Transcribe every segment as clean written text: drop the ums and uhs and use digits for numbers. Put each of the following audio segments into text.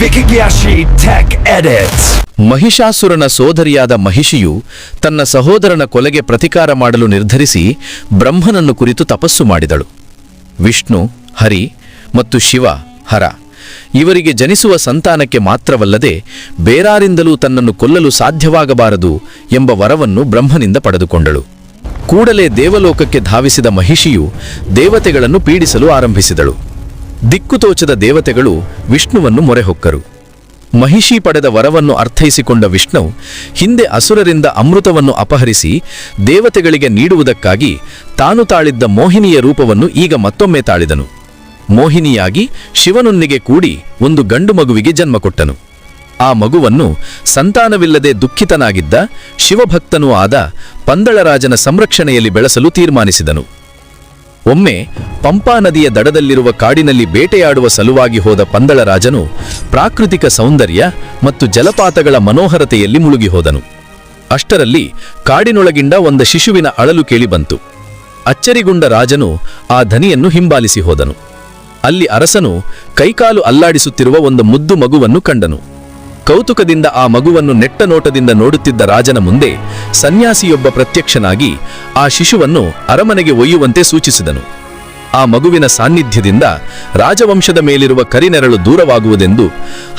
Vikigashi Tech Edits. ಮಹಿಷಾಸುರನ ಸೋದರಿಯಾದ ಮಹಿಷಿಯು ತನ್ನ ಸಹೋದರನ ಕೊಲೆಗೆ ಪ್ರತಿಕಾರ ಮಾಡಲು ನಿರ್ಧರಿಸಿ ಬ್ರಹ್ಮನನ್ನು ಕುರಿತು ತಪಸ್ಸು ಮಾಡಿದಳು. ವಿಷ್ಣು, ಹರಿ ಮತ್ತು ಶಿವ, ಹರ ಇವರಿಗೆ ಜನಿಸುವ ಸಂತಾನಕ್ಕೆ ಮಾತ್ರವಲ್ಲದೆ ಬೇರಾರಿಂದಲೂ ತನ್ನನ್ನು ಕೊಲ್ಲಲು ಸಾಧ್ಯವಾಗಬಾರದು ಎಂಬ ವರವನ್ನು ಬ್ರಹ್ಮನಿಂದ ಪಡೆದುಕೊಂಡಳು. ಕೂಡಲೇ ದೇವಲೋಕಕ್ಕೆ ಧಾವಿಸಿದ ಮಹಿಷಿಯು ದೇವತೆಗಳನ್ನು ಪೀಡಿಸಲು ಆರಂಭಿಸಿದಳು. ದಿಕ್ಕುತೋಚದ ದೇವತೆಗಳು ವಿಷ್ಣುವನ್ನು ಮೊರೆಹೊಕ್ಕರು. ಮಹಿಷಿ ಪಡೆದ ವರವನ್ನು ಅರ್ಥೈಸಿಕೊಂಡ ವಿಷ್ಣು ಹಿಂದೆ ಅಸುರರಿಂದ ಅಮೃತವನ್ನು ಅಪಹರಿಸಿ ದೇವತೆಗಳಿಗೆ ನೀಡುವುದಕ್ಕಾಗಿ ತಾನು ತಾಳಿದ್ದ ಮೋಹಿನಿಯ ರೂಪವನ್ನು ಈಗ ಮತ್ತೊಮ್ಮೆ ತಾಳಿದನು. ಮೋಹಿನಿಯಾಗಿ ಶಿವನೊಂದಿಗೆ ಕೂಡಿ ಒಂದು ಗಂಡು ಮಗುವಿಗೆ ಜನ್ಮ ಕೊಟ್ಟನು. ಆ ಮಗುವನ್ನು ಸಂತಾನವಿಲ್ಲದೆ ದುಃಖಿತನಾಗಿದ್ದ ಶಿವಭಕ್ತನೂ ಆದ ಪಂದಳರಾಜನ ಸಂರಕ್ಷಣೆಯಲ್ಲಿ ಬೆಳೆಸಲು ತೀರ್ಮಾನಿಸಿದನು. ಒಮ್ಮೆ ಪಂಪಾ ನದಿಯ ದಡದಲ್ಲಿರುವ ಕಾಡಿನಲ್ಲಿ ಬೇಟೆಯಾಡುವ ಸಲುವಾಗಿ ಹೋದ ಪಂದಳರಾಜನು ಪ್ರಾಕೃತಿಕ ಸೌಂದರ್ಯ ಮತ್ತು ಜಲಪಾತಗಳ ಮನೋಹರತೆಯಲ್ಲಿ ಮುಳುಗಿ ಹೋದನು. ಅಷ್ಟರಲ್ಲಿ ಕಾಡಿನೊಳಗಿಂದ ಒಂದು ಶಿಶುವಿನ ಅಳಲು ಕೇಳಿಬಂತು. ಅಚ್ಚರಿಗೊಂಡ ರಾಜನು ಆ ಧನಿಯನ್ನು ಹಿಂಬಾಲಿಸಿ ಹೋದನು. ಅಲ್ಲಿ ಅರಸನು ಕೈಕಾಲು ಅಲ್ಲಾಡಿಸುತ್ತಿರುವ ಒಂದು ಮುದ್ದು ಮಗುವನ್ನು ಕಂಡನು. ಕೌತುಕದಿಂದ ಆ ಮಗುವನ್ನು ನೆಟ್ಟ ನೋಟದಿಂದ ನೋಡುತ್ತಿದ್ದ ರಾಜನ ಮುಂದೆ ಸನ್ಯಾಸಿಯೊಬ್ಬ ಪ್ರತ್ಯಕ್ಷನಾಗಿ ಆ ಶಿಶುವನ್ನು ಅರಮನೆಗೆ ಒಯ್ಯುವಂತೆ ಸೂಚಿಸಿದನು. ಆ ಮಗುವಿನ ಸಾನ್ನಿಧ್ಯದಿಂದ ರಾಜವಂಶದ ಮೇಲಿರುವ ಕರಿನೆರಳು ದೂರವಾಗುವುದೆಂದು,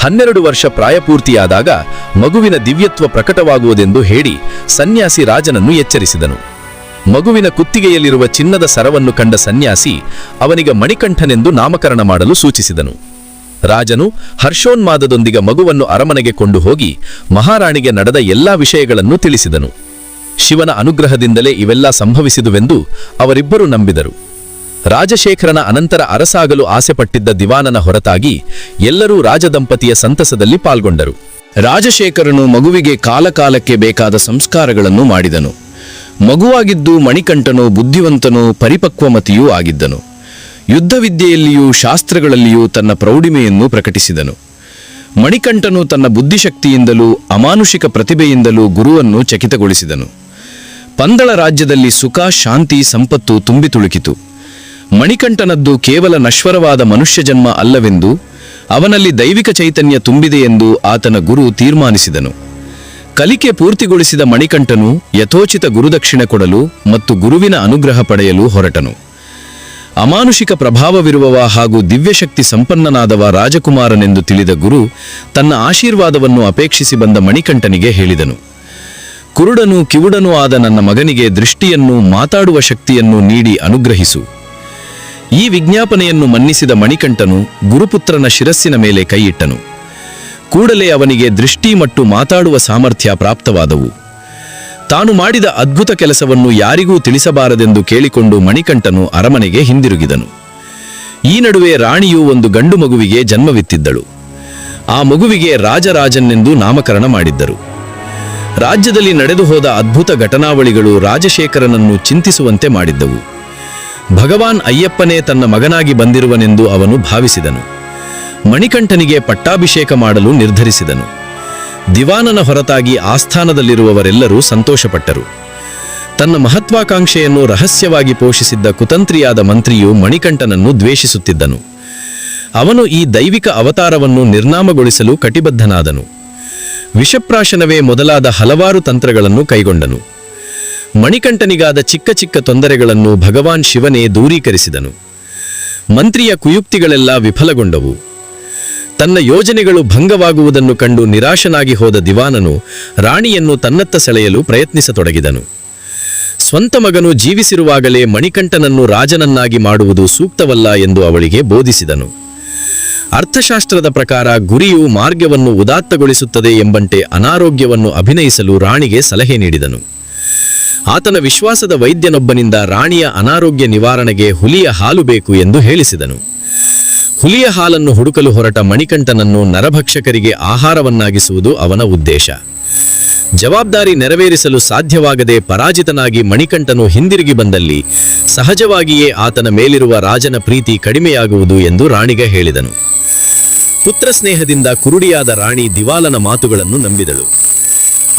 12 ವರ್ಷ ಪ್ರಾಯಪೂರ್ತಿಯಾದಾಗ ಮಗುವಿನ ದಿವ್ಯತ್ವ ಪ್ರಕಟವಾಗುವುದೆಂದು ಹೇಳಿ ಸನ್ಯಾಸಿ ರಾಜನನ್ನು ಎಚ್ಚರಿಸಿದನು. ಮಗುವಿನ ಕುತ್ತಿಗೆಯಲ್ಲಿರುವ ಚಿನ್ನದ ಸರವನ್ನು ಕಂಡ ಸನ್ಯಾಸಿ ಅವನಿಗೆ ಮಣಿಕಂಠನೆಂದು ನಾಮಕರಣ ಮಾಡಲು ಸೂಚಿಸಿದನು. ರಾಜನು ಹರ್ಷೋನ್ಮಾದದೊಂದಿಗೆ ಮಗುವನ್ನು ಅರಮನೆಗೆ ಕೊಂಡು ಹೋಗಿ ಮಹಾರಾಣಿಗೆ ನಡೆದ ಎಲ್ಲಾ ವಿಷಯಗಳನ್ನು ತಿಳಿಸಿದನು. ಶಿವನ ಅನುಗ್ರಹದಿಂದಲೇ ಇವೆಲ್ಲ ಸಂಭವಿಸಿದುವೆಂದು ಅವರಿಬ್ಬರು ನಂಬಿದರು. ರಾಜಶೇಖರನ ಅನಂತರ ಅರಸಾಗಲು ಆಸೆಪಟ್ಟಿದ್ದ ದಿವಾನನ ಹೊರತಾಗಿ ಎಲ್ಲರೂ ರಾಜದಂಪತಿಯ ಸಂತಸದಲ್ಲಿ ಪಾಲ್ಗೊಂಡರು. ರಾಜಶೇಖರನು ಮಗುವಿಗೆ ಕಾಲಕಾಲಕ್ಕೆ ಬೇಕಾದ ಸಂಸ್ಕಾರಗಳನ್ನು ಮಾಡಿದನು. ಮಗುವಾಗಿದ್ದು ಮಣಿಕಂಠನು ಬುದ್ಧಿವಂತನೂ ಪರಿಪಕ್ವಮತಿಯೂ ಆಗಿದ್ದನು. ಯುದ್ಧವಿದ್ಯೆಯಲ್ಲಿಯೂ ಶಾಸ್ತ್ರಗಳಲ್ಲಿಯೂ ತನ್ನ ಪ್ರೌಢಿಮೆಯನ್ನು ಪ್ರಕಟಿಸಿದನು. ಮಣಿಕಂಠನು ತನ್ನ ಬುದ್ಧಿಶಕ್ತಿಯಿಂದಲೂ ಅಮಾನುಷಿಕ ಪ್ರತಿಭೆಯಿಂದಲೂ ಗುರುವನ್ನು ಚಕಿತಗೊಳಿಸಿದನು. ಪಂದಳ ರಾಜ್ಯದಲ್ಲಿ ಸುಖ, ಶಾಂತಿ, ಸಂಪತ್ತು ತುಂಬಿ ತುಳುಕಿತು. ಮಣಿಕಂಠನದ್ದು ಕೇವಲ ನಶ್ವರವಾದ ಮನುಷ್ಯ ಜನ್ಮ ಅಲ್ಲವೆಂದು, ಅವನಲ್ಲಿ ದೈವಿಕ ಚೈತನ್ಯ ತುಂಬಿದೆಯೆಂದು ಆತನ ಗುರು ತೀರ್ಮಾನಿಸಿದನು. ಕಲಿಕೆ ಪೂರ್ತಿಗೊಳಿಸಿದ ಮಣಿಕಂಠನು ಯಥೋಚಿತ ಗುರುದಕ್ಷಿಣೆ ಕೊಡಲು ಮತ್ತು ಗುರುವಿನ ಅನುಗ್ರಹ ಪಡೆಯಲು ಹೊರಟನು. ಅಮಾನುಷಿಕ ಪ್ರಭಾವವಿರುವವ ಹಾಗೂ ದಿವ್ಯಶಕ್ತಿ ಸಂಪನ್ನನಾದವ ರಾಜಕುಮಾರನೆಂದು ತಿಳಿದ ಗುರು ತನ್ನ ಆಶೀರ್ವಾದವನ್ನು ಅಪೇಕ್ಷಿಸಿ ಬಂದ ಮಣಿಕಂಠನಿಗೆ ಹೇಳಿದನು. ಕುರುಡನೂ ಕಿವುಡನೂ ಆದ ನನ್ನ ಮಗನಿಗೆ ದೃಷ್ಟಿಯನ್ನು, ಮಾತಾಡುವ ಶಕ್ತಿಯನ್ನು ನೀಡಿ ಅನುಗ್ರಹಿಸು. ಈ ವಿಜ್ಞಾಪನೆಯನ್ನು ಮನ್ನಿಸಿದ ಮಣಿಕಂಠನು ಗುರುಪುತ್ರನ ಶಿರಸ್ಸಿನ ಮೇಲೆ ಕೈಯಿಟ್ಟನು. ಕೂಡಲೇ ಅವನಿಗೆ ದೃಷ್ಟಿ ಮತ್ತು ಮಾತಾಡುವ ಸಾಮರ್ಥ್ಯ ಪ್ರಾಪ್ತವಾದವು. ತಾನು ಮಾಡಿದ ಅದ್ಭುತ ಕೆಲಸವನ್ನು ಯಾರಿಗೂ ತಿಳಿಸಬಾರದೆಂದು ಕೇಳಿಕೊಂಡು ಮಣಿಕಂಠನು ಅರಮನೆಗೆ ಹಿಂದಿರುಗಿದನು. ಈ ನಡುವೆ ರಾಣಿಯು ಒಂದು ಗಂಡು ಮಗುವಿಗೆ ಜನ್ಮವಿತ್ತಿದ್ದಳು. ಆ ಮಗುವಿಗೆ ರಾಜರಾಜನೆಂದು ನಾಮಕರಣ ಮಾಡಿದ್ದರು. ರಾಜ್ಯದಲ್ಲಿ ನಡೆದು ಹೋದ ಅದ್ಭುತ ಘಟನಾವಳಿಗಳು ರಾಜಶೇಖರನನ್ನು ಚಿಂತಿಸುವಂತೆ ಮಾಡಿದ್ದವು. ಭಗವಾನ್ ಅಯ್ಯಪ್ಪನೇ ತನ್ನ ಮಗನಾಗಿ ಬಂದಿರುವನೆಂದು ಅವನು ಭಾವಿಸಿದನು. ಮಣಿಕಂಠನಿಗೆ ಪಟ್ಟಾಭಿಷೇಕ ಮಾಡಲು ನಿರ್ಧರಿಸಿದನು. ದಿವಾನನ ಹೊರತಾಗಿ ಆಸ್ಥಾನದಲ್ಲಿರುವವರೆಲ್ಲರೂ ಸಂತೋಷಪಟ್ಟರು. ತನ್ನ ಮಹತ್ವಾಕಾಂಕ್ಷೆಯನ್ನು ರಹಸ್ಯವಾಗಿ ಪೋಷಿಸಿದ್ದ ಕುತಂತ್ರಿಯಾದ ಮಂತ್ರಿಯು ಮಣಿಕಂಠನನ್ನು ದ್ವೇಷಿಸುತ್ತಿದ್ದನು. ಅವನು ಈ ದೈವಿಕ ಅವತಾರವನ್ನು ನಿರ್ನಾಮಗೊಳಿಸಲು ಕಟಿಬದ್ಧನಾದನು. ವಿಷಪ್ರಾಶನವೇ ಮೊದಲಾದ ಹಲವಾರು ತಂತ್ರಗಳನ್ನು ಕೈಗೊಂಡನು. ಮಣಿಕಂಠನಿಗಾದ ಚಿಕ್ಕ ಚಿಕ್ಕ ತೊಂದರೆಗಳನ್ನು ಭಗವಾನ್ ಶಿವನೇ ದೂರೀಕರಿಸಿದನು. ಮಂತ್ರಿಯ ಕುಯುಕ್ತಿಗಳೆಲ್ಲ ವಿಫಲಗೊಂಡವು. ತನ್ನ ಯೋಜನೆಗಳು ಭಂಗವಾಗುವುದನ್ನು ಕಂಡು ನಿರಾಶನಾಗಿ ಹೋದ ದಿವಾನನು ರಾಣಿಯನ್ನು ತನ್ನತ್ತ ಸೆಳೆಯಲು ಪ್ರಯತ್ನಿಸತೊಡಗಿದನು. ಸ್ವಂತ ಮಗನು ಜೀವಿಸಿರುವಾಗಲೇ ಮಣಿಕಂಠನನ್ನು ರಾಜನನ್ನಾಗಿ ಮಾಡುವುದು ಸೂಕ್ತವಲ್ಲ ಎಂದು ಅವಳಿಗೆ ಬೋಧಿಸಿದನು. ಅರ್ಥಶಾಸ್ತ್ರದ ಪ್ರಕಾರ ಗುರಿಯು ಮಾರ್ಗವನ್ನು ಉದಾತ್ತಗೊಳಿಸುತ್ತದೆ ಎಂಬಂತೆ ಅನಾರೋಗ್ಯವನ್ನು ಅಭಿನಯಿಸಲು ರಾಣಿಗೆ ಸಲಹೆ ನೀಡಿದನು. ಆತನ ವಿಶ್ವಾಸದ ವೈದ್ಯನೊಬ್ಬನಿಂದ ರಾಣಿಯ ಅನಾರೋಗ್ಯ ನಿವಾರಣೆಗೆ ಹುಲಿಯ ಹಾಲು ಬೇಕು ಎಂದು ಹೇಳಿಸಿದನು. ಹುಲಿಯ ಹಾಲನ್ನು ಹುಡುಕಲು ಹೊರಟ ಮಣಿಕಂಠನನ್ನು ನರಭಕ್ಷಕರಿಗೆ ಆಹಾರವನ್ನಾಗಿಸುವುದು ಅವನ ಉದ್ದೇಶ. ಜವಾಬ್ದಾರಿ ನೆರವೇರಿಸಲು ಸಾಧ್ಯವಾಗದೆ ಪರಾಜಿತನಾಗಿ ಮಣಿಕಂಠನು ಹಿಂದಿರುಗಿ ಬಂದಲ್ಲಿ ಸಹಜವಾಗಿಯೇ ಆತನ ಮೇಲಿರುವ ರಾಜನ ಪ್ರೀತಿ ಕಡಿಮೆಯಾಗುವುದು ಎಂದು ರಾಣಿಗೆ ಹೇಳಿದನು. ಪುತ್ರ ಸ್ನೇಹದಿಂದ ಕುರುಡಿಯಾದ ರಾಣಿ ದಿವಾಲನ ಮಾತುಗಳನ್ನು ನಂಬಿದಳು.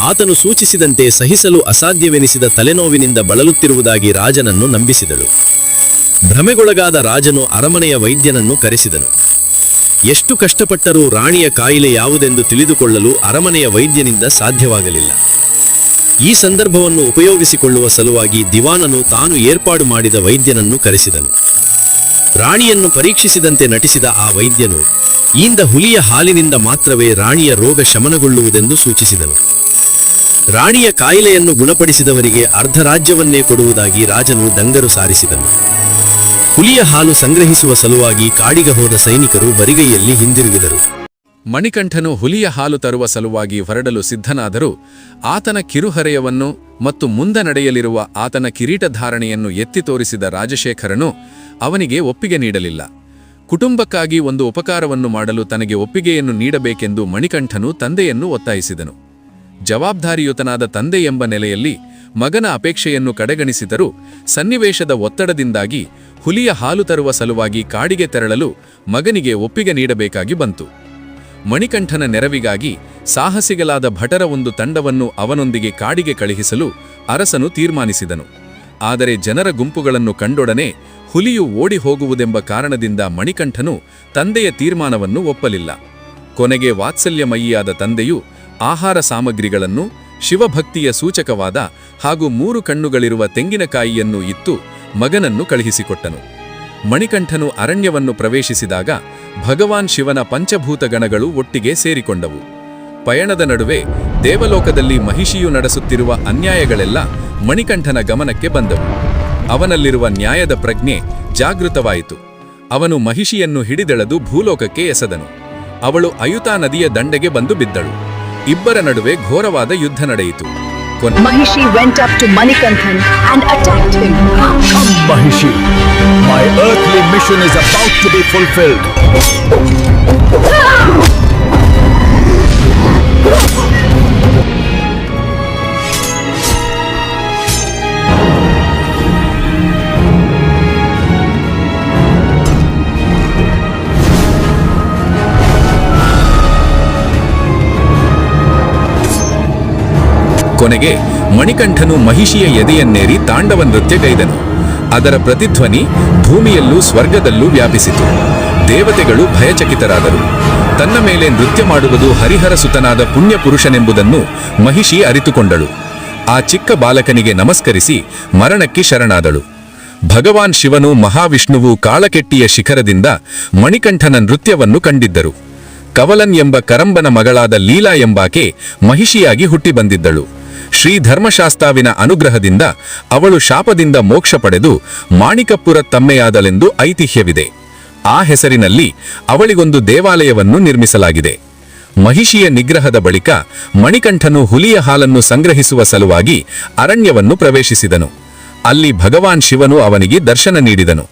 ಆತನು ಸೂಚಿಸಿದಂತೆ ಸಹಿಸಲು ಅಸಾಧ್ಯವೆನಿಸಿದ ತಲೆನೋವಿನಿಂದ ಬಳಲುತ್ತಿರುವುದಾಗಿ ರಾಜನನ್ನು ನಂಬಿಸಿದಳು. ಭ್ರಮೆಗೊಳಗಾದ ರಾಜನು ಅರಮನೆಯ ವೈದ್ಯನನ್ನು ಕರೆಸಿದನು. ಎಷ್ಟು ಕಷ್ಟಪಟ್ಟರೂ ರಾಣಿಯ ಕಾಯಿಲೆ ಯಾವುದೆಂದು ತಿಳಿದುಕೊಳ್ಳಲು ಅರಮನೆಯ ವೈದ್ಯನಿಂದ ಸಾಧ್ಯವಾಗಲಿಲ್ಲ. ಈ ಸಂದರ್ಭವನ್ನು ಉಪಯೋಗಿಸಿಕೊಳ್ಳುವ ಸಲುವಾಗಿ ದಿವಾನನು ತಾನು ಏರ್ಪಾಡು ಮಾಡಿದ ವೈದ್ಯನನ್ನು ಕರೆಸಿದನು. ರಾಣಿಯನ್ನು ಪರೀಕ್ಷಿಸಿದಂತೆ ನಟಿಸಿದ ಆ ವೈದ್ಯನು ಇಂದ ಹುಲಿಯ ಹಾಲಿನಿಂದ ಮಾತ್ರವೇ ರಾಣಿಯ ರೋಗ ಶಮನಗೊಳ್ಳುವುದೆಂದು ಸೂಚಿಸಿದನು. ರಾಣಿಯ ಕಾಯಿಲೆಯನ್ನು ಗುಣಪಡಿಸಿದವರಿಗೆ ಅರ್ಧ ರಾಜ್ಯವನ್ನೇ ಕೊಡುವುದಾಗಿ ರಾಜನು ಡಂಗರು ಸಾರಿಸಿದನು. ಹುಲಿಯ ಹಾಲು ಸಂಗ್ರಹಿಸುವ ಸಲುವಾಗಿ ಕಾಡಿಗೆ ಹೋದ ಸೈನಿಕರು ಬರಿಗೈಯಲ್ಲಿ ಹಿಂದಿರುಗಿದರು. ಮಣಿಕಂಠನು ಹುಲಿಯ ಹಾಲು ತರುವ ಸಲುವಾಗಿ ಹೊರಡಲು ಸಿದ್ಧನಾದರೂ ಆತನ ಕಿರುಹರೆಯವನ್ನು ಮತ್ತು ಮುಂದೆ ನಡೆಯಲಿರುವ ಆತನ ಕಿರೀಟಧಾರಣೆಯನ್ನು ಎತ್ತಿ ತೋರಿಸಿದ ರಾಜಶೇಖರನು ಅವನಿಗೆ ಒಪ್ಪಿಗೆ ನೀಡಲಿಲ್ಲ. ಕುಟುಂಬಕ್ಕಾಗಿ ಒಂದು ಉಪಕಾರವನ್ನು ಮಾಡಲು ತನಗೆ ಒಪ್ಪಿಗೆಯನ್ನು ನೀಡಬೇಕೆಂದು ಮಣಿಕಂಠನು ತಂದೆಯನ್ನು ಒತ್ತಾಯಿಸಿದನು. ಜವಾಬ್ದಾರಿಯುತನಾದ ತಂದೆ ಎಂಬ ನೆಲೆಯಲ್ಲಿ ಮಗನ ಅಪೇಕ್ಷೆಯನ್ನು ಕಡೆಗಣಿಸಿದರೂ ಸನ್ನಿವೇಶದ ಒತ್ತಡದಿಂದಾಗಿ ಹುಲಿಯ ಹಾಲು ತರುವ ಸಲುವಾಗಿ ಕಾಡಿಗೆ ತೆರಳಲು ಮಗನಿಗೆ ಒಪ್ಪಿಗೆ ನೀಡಬೇಕಾಗಿ ಬಂತು. ಮಣಿಕಂಠನ ನೆರವಿಗಾಗಿ ಸಾಹಸಿಗಳಾದ ಭಟರ ಒಂದು ತಂಡವನ್ನು ಅವನೊಂದಿಗೆ ಕಾಡಿಗೆ ಕಳುಹಿಸಲು ಅರಸನು ತೀರ್ಮಾನಿಸಿದನು. ಆದರೆ ಜನರ ಗುಂಪುಗಳನ್ನು ಕಂಡೊಡನೆ ಹುಲಿಯು ಓಡಿ ಹೋಗುವುದೆಂಬ ಕಾರಣದಿಂದ ಮಣಿಕಂಠನು ತಂದೆಯ ತೀರ್ಮಾನವನ್ನು ಒಪ್ಪಲಿಲ್ಲ. ಕೊನೆಗೆ ವಾತ್ಸಲ್ಯಮಯಿಯಾದ ತಂದೆಯು ಆಹಾರ ಸಾಮಗ್ರಿಗಳನ್ನು, ಶಿವಭಕ್ತಿಯ ಸೂಚಕವಾದ ಹಾಗೂ 3 ಕಣ್ಣುಗಳಿರುವ ತೆಂಗಿನಕಾಯಿಯನ್ನು ಇತ್ತು ಮಗನನ್ನು ಕಳುಹಿಸಿಕೊಟ್ಟನು. ಮಣಿಕಂಠನು ಅರಣ್ಯವನ್ನು ಪ್ರವೇಶಿಸಿದಾಗ ಭಗವಾನ್ ಶಿವನ ಪಂಚಭೂತಗಣಗಳು ಒಟ್ಟಿಗೆ ಸೇರಿಕೊಂಡವು. ಪಯಣದ ನಡುವೆ ದೇವಲೋಕದಲ್ಲಿ ಮಹಿಷಿಯು ನಡೆಸುತ್ತಿರುವ ಅನ್ಯಾಯಗಳೆಲ್ಲ ಮಣಿಕಂಠನ ಗಮನಕ್ಕೆ ಬಂದವು. ಅವನಲ್ಲಿರುವ ನ್ಯಾಯದ ಪ್ರಜ್ಞೆ ಜಾಗೃತವಾಯಿತು. ಅವನು ಮಹಿಷಿಯನ್ನು ಹಿಡಿದೆಳೆದು ಭೂಲೋಕಕ್ಕೆ ಎಸೆದನು. ಅವಳು ಅಯುತಾ ನದಿಯ ದಂಡೆಗೆ ಬಂದು ಬಿದ್ದಳು. ಇಬ್ಬರ ನಡುವೆ ಘೋರವಾದ ಯುದ್ಧ ನಡೆಯಿತು. Mahishi went up to Manikanthan and attacked him. Come, Mahishi. My earthly mission is about to be fulfilled. ಕೊನೆಗೆ ಮಣಿಕಂಠನು ಮಹಿಷಿಯ ಎದೆಯನ್ನೇರಿ ತಾಂಡವ ನೃತ್ಯಗೈದನು. ಅದರ ಪ್ರತಿಧ್ವನಿ ಭೂಮಿಯಲ್ಲೂ ಸ್ವರ್ಗದಲ್ಲೂ ವ್ಯಾಪಿಸಿತು. ದೇವತೆಗಳು ಭಯಚಕಿತರಾದರು. ತನ್ನ ಮೇಲೆ ನೃತ್ಯ ಮಾಡುವುದು ಹರಿಹರ ಸುತನಾದ ಪುಣ್ಯಪುರುಷನೆಂಬುದನ್ನು ಮಹಿಷಿ ಅರಿತುಕೊಂಡಳು. ಆ ಚಿಕ್ಕ ಬಾಲಕನಿಗೆ ನಮಸ್ಕರಿಸಿ ಮರಣಕ್ಕೆ ಶರಣಾದಳು. ಭಗವಾನ್ ಶಿವನು ಮಹಾವಿಷ್ಣುವು ಕಾಳಕೆಟ್ಟಿಯ ಶಿಖರದಿಂದ ಮಣಿಕಂಠನ ನೃತ್ಯವನ್ನು ಕಂಡಿದ್ದರು. ಕವಲನ್ ಎಂಬ ಕರಂಬನ ಮಗಳಾದ ಲೀಲಾ ಎಂಬಾಕೆ ಮಹಿಷಿಯಾಗಿ ಹುಟ್ಟಿ ಬಂದಿದ್ದಳು. ಶ್ರೀ ಧರ್ಮಶಾಸ್ತಾವಿನ ಅನುಗ್ರಹದಿಂದ ಅವಳು ಶಾಪದಿಂದ ಮೋಕ್ಷ ಪಡೆದು ಮಾಣಿಕಪುರ ತಮ್ಮೆಯಾದಳೆಂದು ಐತಿಹ್ಯವಿದೆ. ಆ ಹೆಸರಿನಲ್ಲಿ ಅವಳಿಗೊಂದು ದೇವಾಲಯವನ್ನು ನಿರ್ಮಿಸಲಾಗಿದೆ. ಮಹಿಷಿಯ ನಿಗ್ರಹದ ಬಳಿಕ ಮಣಿಕಂಠನು ಹುಲಿಯ ಹಾಲನ್ನು ಸಂಗ್ರಹಿಸುವ ಸಲುವಾಗಿ ಅರಣ್ಯವನ್ನು ಪ್ರವೇಶಿಸಿದನು. ಅಲ್ಲಿ ಭಗವಾನ್ ಶಿವನು ಅವನಿಗೆ ದರ್ಶನ ನೀಡಿದನು.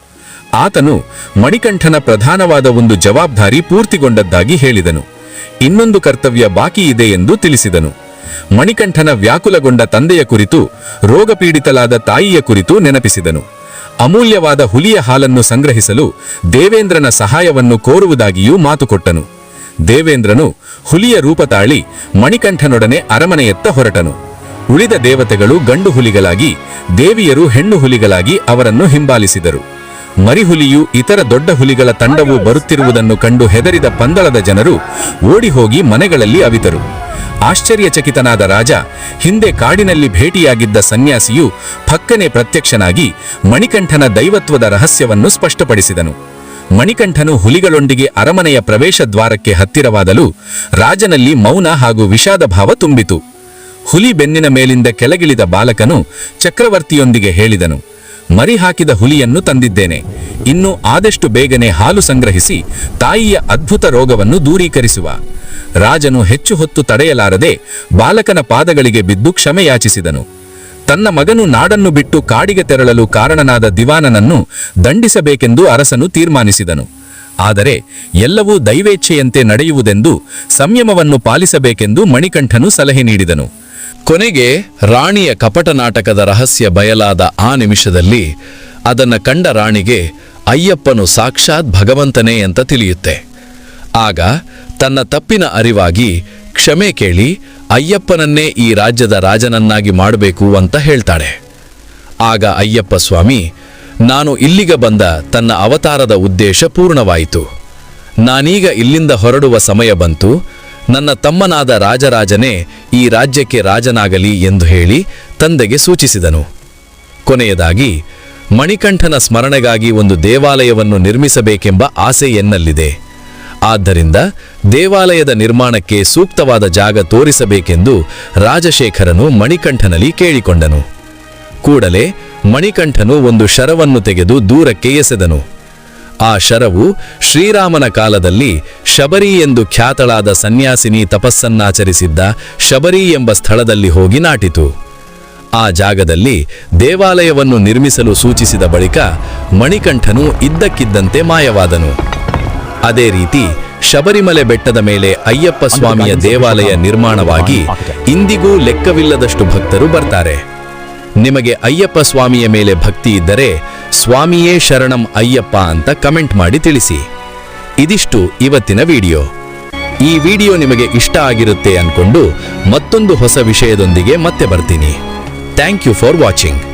ಆತನು ಮಣಿಕಂಠನ ಪ್ರಧಾನವಾದ ಒಂದು ಜವಾಬ್ದಾರಿ ಪೂರ್ತಿಗೊಂಡದ್ದಾಗಿ ಹೇಳಿದನು. ಇನ್ನೊಂದು ಕರ್ತವ್ಯ ಬಾಕಿ ಇದೆ ಎಂದು ತಿಳಿಸಿದನು. ಮಣಿಕಂಠನ ವ್ಯಾಕುಲಗೊಂಡ ತಂದೆಯ ಕುರಿತು, ರೋಗಪೀಡಿತಲಾದ ತಾಯಿಯ ಕುರಿತು ನೆನಪಿಸಿದನು. ಅಮೂಲ್ಯವಾದ ಹುಲಿಯ ಹಾಲನ್ನು ಸಂಗ್ರಹಿಸಲು ದೇವೇಂದ್ರನ ಸಹಾಯವನ್ನು ಕೋರುವುದಾಗಿಯೂ ಮಾತುಕೊಟ್ಟನು. ದೇವೇಂದ್ರನು ಹುಲಿಯ ರೂಪ ತಾಳಿ ಮಣಿಕಂಠನೊಡನೆ ಅರಮನೆಯತ್ತ ಹೊರಟನು. ಉಳಿದ ದೇವತೆಗಳು ಗಂಡು ಹುಲಿಗಳಾಗಿ, ದೇವಿಯರು ಹೆಣ್ಣು ಹುಲಿಗಳಾಗಿ ಅವರನ್ನು ಹಿಂಬಾಲಿಸಿದರು. ಮರಿಹುಲಿಯು ಇತರ ದೊಡ್ಡ ಹುಲಿಗಳ ತಂಡವು ಬರುತ್ತಿರುವುದನ್ನು ಕಂಡು ಹೆದರಿದ ಪಂದಳದ ಜನರು ಓಡಿಹೋಗಿ ಮನೆಗಳಲ್ಲಿ ಅವಿತರು. ಆಶ್ಚರ್ಯಚಕಿತನಾದ ರಾಜ ಹಿಂದೆ ಕಾಡಿನಲ್ಲಿ ಭೇಟಿಯಾಗಿದ್ದ ಸನ್ಯಾಸಿಯು ಫಕ್ಕನೆ ಪ್ರತ್ಯಕ್ಷನಾಗಿ ಮಣಿಕಂಠನ ದೈವತ್ವದ ರಹಸ್ಯವನ್ನು ಸ್ಪಷ್ಟಪಡಿಸಿದನು. ಮಣಿಕಂಠನು ಹುಲಿಗಳೊಂದಿಗೆ ಅರಮನೆಯ ಪ್ರವೇಶ ದ್ವಾರಕ್ಕೆ ಹತ್ತಿರವಾದಲು ರಾಜನಲ್ಲಿ ಮೌನ ಹಾಗೂ ವಿಷಾದ ಭಾವ ತುಂಬಿತು. ಹುಲಿ ಬೆನ್ನಿನ ಮೇಲಿಂದ ಕೆಳಗಿಳಿದ ಬಾಲಕನು ಚಕ್ರವರ್ತಿಯೊಂದಿಗೆ ಹೇಳಿದನು, ಮರಿ ಹಾಕಿದ ಹುಲಿಯನ್ನು ತಂದಿದ್ದೇನೆ. ಇನ್ನು ಆದಷ್ಟು ಬೇಗನೆ ಹಾಲು ಸಂಗ್ರಹಿಸಿ ತಾಯಿಯ ಅದ್ಭುತ ರೋಗವನ್ನು ದೂರೀಕರಿಸುವ. ರಾಜನು ಹೆಚ್ಚು ಹೊತ್ತು ತಡೆಯಲಾರದೆ ಬಾಲಕನ ಪಾದಗಳಿಗೆ ಬಿದ್ದು ಕ್ಷಮೆಯಾಚಿಸಿದನು. ತನ್ನ ಮಗನು ನಾಡನ್ನು ಬಿಟ್ಟು ಕಾಡಿಗೆ ತೆರಳಲು ಕಾರಣನಾದ ದಿವಾನನನ್ನು ದಂಡಿಸಬೇಕೆಂದು ಅರಸನು ತೀರ್ಮಾನಿಸಿದನು. ಆದರೆ ಎಲ್ಲವೂ ದೈವೇಚ್ಛೆಯಂತೆ ನಡೆಯುವುದೆಂದು ಸಂಯಮವನ್ನು ಪಾಲಿಸಬೇಕೆಂದು ಮಣಿಕಂಠನು ಸಲಹೆ ನೀಡಿದನು. ಕೊನೆಗೆ ರಾಣಿಯ ಕಪಟ ನಾಟಕದ ರಹಸ್ಯ ಬಯಲಾದ ಆ ನಿಮಿಷದಲ್ಲಿ ಅದನ್ನು ಕಂಡ ರಾಣಿಗೆ ಅಯ್ಯಪ್ಪನು ಸಾಕ್ಷಾತ್ ಭಗವಂತನೇ ಅಂತ ತಿಳಿಯುತ್ತೆ. ಆಗ ತನ್ನ ತಪ್ಪಿನ ಅರಿವಾಗಿ ಕ್ಷಮೆ ಕೇಳಿ ಅಯ್ಯಪ್ಪನನ್ನೇ ಈ ರಾಜ್ಯದ ರಾಜನನ್ನಾಗಿ ಮಾಡಬೇಕು ಅಂತ ಹೇಳ್ತಾಳೆ. ಆಗ ಅಯ್ಯಪ್ಪ ಸ್ವಾಮಿ, ನಾನು ಇಲ್ಲಿಗೆ ಬಂದ ತನ್ನ ಅವತಾರದ ಉದ್ದೇಶ ಪೂರ್ಣವಾಯಿತು. ನಾನೀಗ ಇಲ್ಲಿಂದ ಹೊರಡುವ ಸಮಯ ಬಂತು. ನನ್ನ ತಮ್ಮನಾದ ರಾಜರಾಜನೇ ಈ ರಾಜ್ಯಕ್ಕೆ ರಾಜನಾಗಲಿ ಎಂದು ಹೇಳಿ ತಂದೆಗೆ ಸೂಚಿಸಿದನು. ಕೊನೆಯದಾಗಿ ಮಣಿಕಂಠನ ಸ್ಮರಣೆಗಾಗಿ ಒಂದು ದೇವಾಲಯವನ್ನು ನಿರ್ಮಿಸಬೇಕೆಂಬ ಆಸೆ ಎನ್ನಲ್ಲಿದೆ. ಆದ್ದರಿಂದ ದೇವಾಲಯದ ನಿರ್ಮಾಣಕ್ಕೆ ಸೂಕ್ತವಾದ ಜಾಗ ತೋರಿಸಬೇಕೆಂದು ರಾಜಶೇಖರನು ಮಣಿಕಂಠನಲ್ಲಿ ಕೇಳಿಕೊಂಡನು. ಕೂಡಲೇ ಮಣಿಕಂಠನು ಒಂದು ಶರವನ್ನು ತೆಗೆದು ದೂರಕ್ಕೆ ಎಸೆದನು. ಆ ಶರವು ಶ್ರೀರಾಮನ ಕಾಲದಲ್ಲಿ ಶಬರಿ ಎಂದು ಖ್ಯಾತಳಾದ ಸನ್ಯಾಸಿನಿ ತಪಸ್ಸನ್ನಾಚರಿಸಿದ್ದ ಶಬರಿ ಎಂಬ ಸ್ಥಳದಲ್ಲಿ ಹೋಗಿ ನಾಟಿತು. ಆ ಜಾಗದಲ್ಲಿ ದೇವಾಲಯವನ್ನು ನಿರ್ಮಿಸಲು ಸೂಚಿಸಿದ ಬಳಿಕ ಮಣಿಕಂಠನು ಇದ್ದಕ್ಕಿದ್ದಂತೆ ಮಾಯವಾದನು. ಅದೇ ರೀತಿ ಶಬರಿಮಲೆ ಬೆಟ್ಟದ ಮೇಲೆ ಅಯ್ಯಪ್ಪ ಸ್ವಾಮಿಯ ದೇವಾಲಯ ನಿರ್ಮಾಣವಾಗಿ ಇಂದಿಗೂ ಲೆಕ್ಕವಿಲ್ಲದಷ್ಟು ಭಕ್ತರು ಬರ್ತಾರೆ. ನಿಮಗೆ ಅಯ್ಯಪ್ಪ ಸ್ವಾಮಿಯ ಮೇಲೆ ಭಕ್ತಿ ಇದ್ದರೆ ಸ್ವಾಮಿಯೇ ಶರಣಂ ಅಯ್ಯಪ್ಪ ಅಂತ ಕಮೆಂಟ್ ಮಾಡಿ ತಿಳಿಸಿ. ಇದಿಷ್ಟು ಇವತ್ತಿನ ವಿಡಿಯೋ. ಈ ವಿಡಿಯೋ ನಿಮಗೆ ಇಷ್ಟ ಆಗಿರುತ್ತೆ ಅನ್ಕೊಂಡು ಮತ್ತೊಂದು ಹೊಸ ವಿಷಯದೊಂದಿಗೆ ಮತ್ತೆ ಬರ್ತೀನಿ. Thank you for watching.